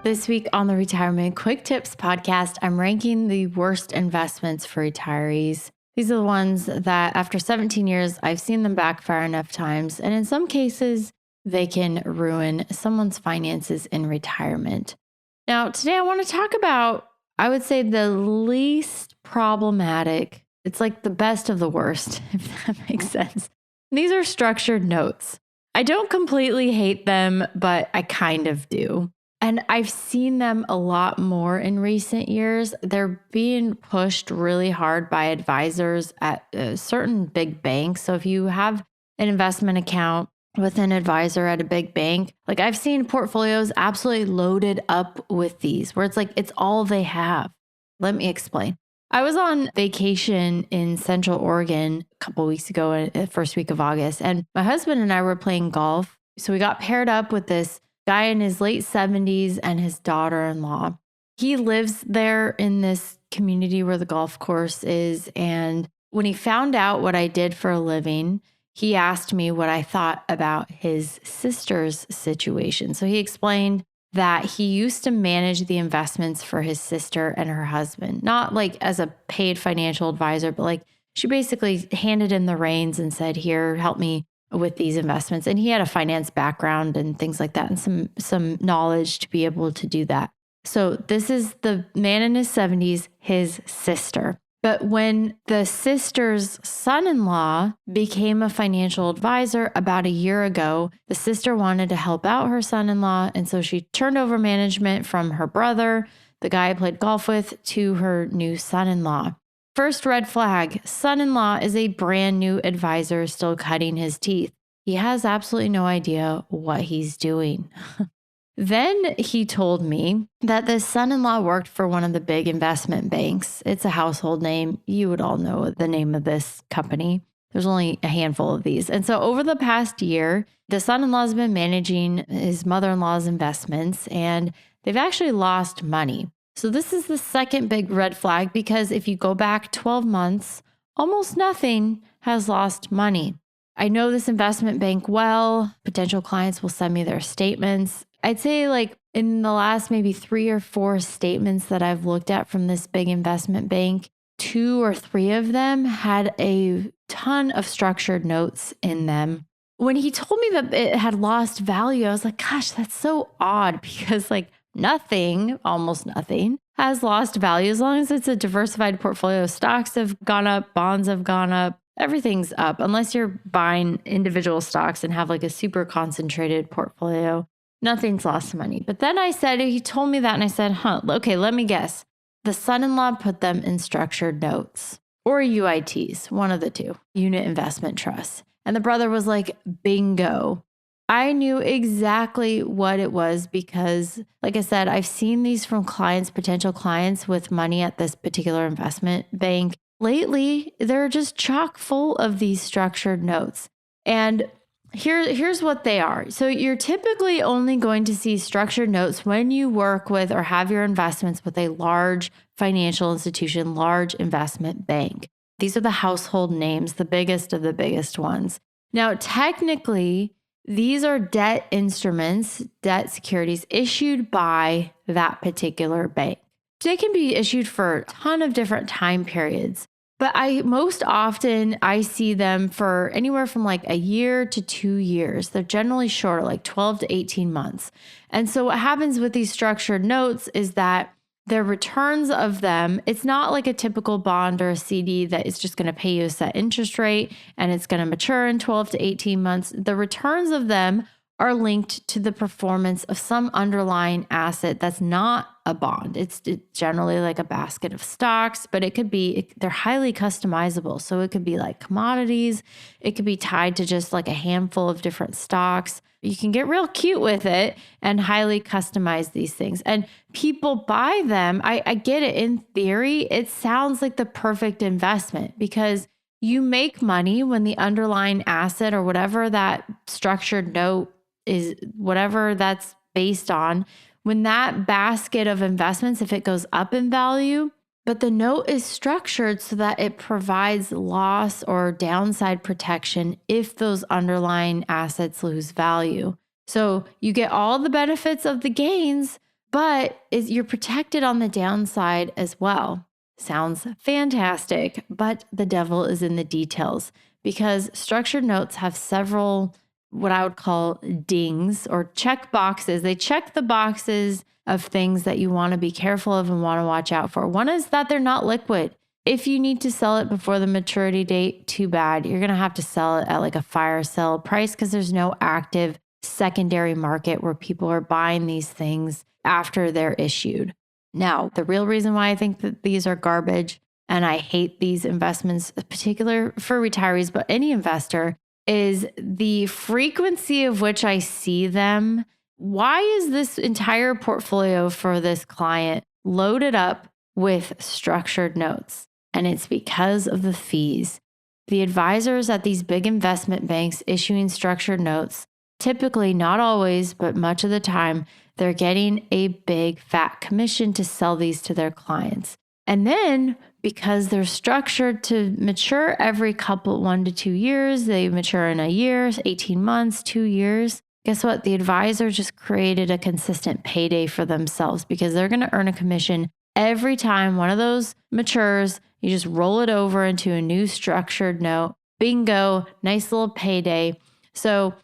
This week on the Retirement Quick Tips podcast, I'm ranking the worst investments for retirees. These are the ones that after 17 years, I've seen them backfire enough times. And in some cases, they can ruin someone's finances in retirement. Now, today I want to talk about, I would say, the least problematic. It's like the best of the worst, if that makes sense. These are structured notes. I don't completely hate them, but I kind of do. And I've seen them a lot more in recent years. They're being pushed really hard by advisors at certain big banks. So if you have an investment account with an advisor at a big bank, like I've seen portfolios absolutely loaded up with these, where it's like it's all they have. Let me explain. I was on vacation in Central Oregon a couple of weeks ago, the first week of August, and my husband and I were playing golf. So we got paired up with this guy in his late 70s and his daughter-in-law. He lives there in this community where the golf course is. And when he found out what I did for a living, he asked me what I thought about his sister's situation. So he explained that he used to manage the investments for his sister and her husband, not like as a paid financial advisor, but like she basically handed him the reins and said, here, help me with these investments. And he had a finance background and things like that and some knowledge to be able to do that. So this is the man in his 70s, his sister. But when the sister's son-in-law became a financial advisor about a year ago, the sister wanted to help out her son-in-law. And so she turned over management from her brother, the guy I played golf with, to her new son-in-law. First red flag, son-in-law is a brand new advisor still cutting his teeth. He has absolutely no idea what he's doing. Then he told me that the son-in-law worked for one of the big investment banks. It's a household name. You would all know the name of this company. There's only a handful of these. And so over the past year, the son-in-law has been managing his mother-in-law's investments, and they've actually lost money. So this is the second big red flag, because if you go back 12 months, almost nothing has lost money. I know this investment bank well. Potential clients will send me their statements. I'd say like in the last maybe 3 or 4 statements that I've looked at from this big investment bank, 2 or 3 of them had a ton of structured notes in them. When he told me that it had lost value, I was like, gosh, that's so odd, because like nothing, almost nothing, has lost value as long as it's a diversified portfolio. Stocks have gone up, bonds have gone up, everything's up, unless you're buying individual stocks and have like a super concentrated portfolio. Nothing's lost money. But then he told me that and I said, okay, let me guess. The son-in-law put them in structured notes or UITs, one of the two, unit investment trusts. And the brother was like, bingo. I knew exactly what it was because, like I said, I've seen these from clients, potential clients with money at this particular investment bank. Lately, they're just chock full of these structured notes. And here's what they are. So you're typically only going to see structured notes when you work with or have your investments with a large financial institution, large investment bank. These are the household names, the biggest of the biggest ones. Now, technically, these are debt instruments, debt securities issued by that particular bank. They can be issued for a ton of different time periods, but most often I see them for anywhere from like a year to 2 years. They're generally shorter, like 12 to 18 months. And so what happens with these structured notes is that the returns of them, it's not like a typical bond or a CD that is just going to pay you a set interest rate and it's going to mature in 12 to 18 months. The returns of them are linked to the performance of some underlying asset that's not a bond. It's generally like a basket of stocks, but they're highly customizable. So it could be like commodities. It could be tied to just like a handful of different stocks. You can get real cute with it and highly customize these things. And people buy them. I get it. In theory, it sounds like the perfect investment because you make money when the underlying asset or whatever that structured note is, whatever that's based on, when that basket of investments, if it goes up in value, but the note is structured so that it provides loss or downside protection if those underlying assets lose value. So you get all the benefits of the gains, but you're protected on the downside as well. Sounds fantastic, but the devil is in the details because structured notes have several what I would call dings or check boxes. They check the boxes of things that you want to be careful of and want to watch out for. One is that they're not liquid. If you need to sell it before the maturity date, too bad. You're going to have to sell it at like a fire sale price because there's no active secondary market where people are buying these things after they're issued. Now, the real reason why I think that these are garbage and I hate these investments, particular for retirees, but any investor, is the frequency of which I see them. Why is this entire portfolio for this client loaded up with structured notes? And it's because of the fees. The advisors at these big investment banks issuing structured notes, typically, not always, but much of the time, they're getting a big fat commission to sell these to their clients. And then because they're structured to mature every 1 to 2 years, they mature in a year, 18 months, 2 years. Guess what? The advisor just created a consistent payday for themselves because they're going to earn a commission every time one of those matures. You just roll it over into a new structured note. Bingo, nice little payday. So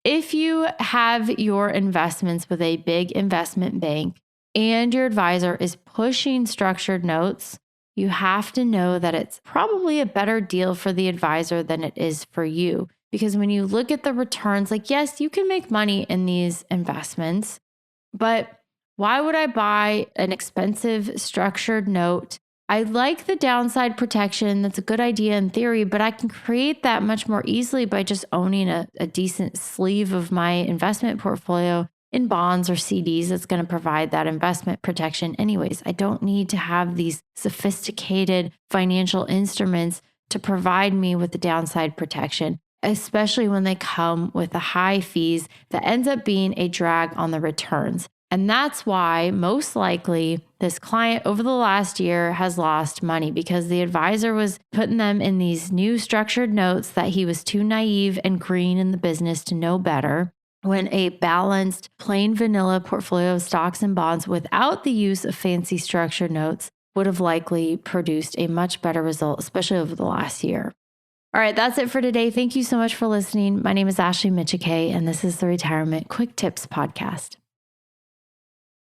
if you have your investments with a big investment bank and your advisor is pushing structured notes, you have to know that it's probably a better deal for the advisor than it is for you. Because when you look at the returns, like, yes, you can make money in these investments, but why would I buy an expensive structured note? I like the downside protection. That's a good idea in theory, but I can create that much more easily by just owning a decent sleeve of my investment portfolio in bonds or CDs that's going to provide that investment protection anyways. I don't need to have these sophisticated financial instruments to provide me with the downside protection, especially when they come with the high fees that ends up being a drag on the returns. And that's why most likely this client over the last year has lost money because the advisor was putting them in these new structured notes that he was too naive and green in the business to know better. When a balanced, plain vanilla portfolio of stocks and bonds without the use of fancy structured notes would have likely produced a much better result, especially over the last year. All right, that's it for today. Thank you so much for listening. My name is Ashley Michike, and this is the Retirement Quick Tips Podcast.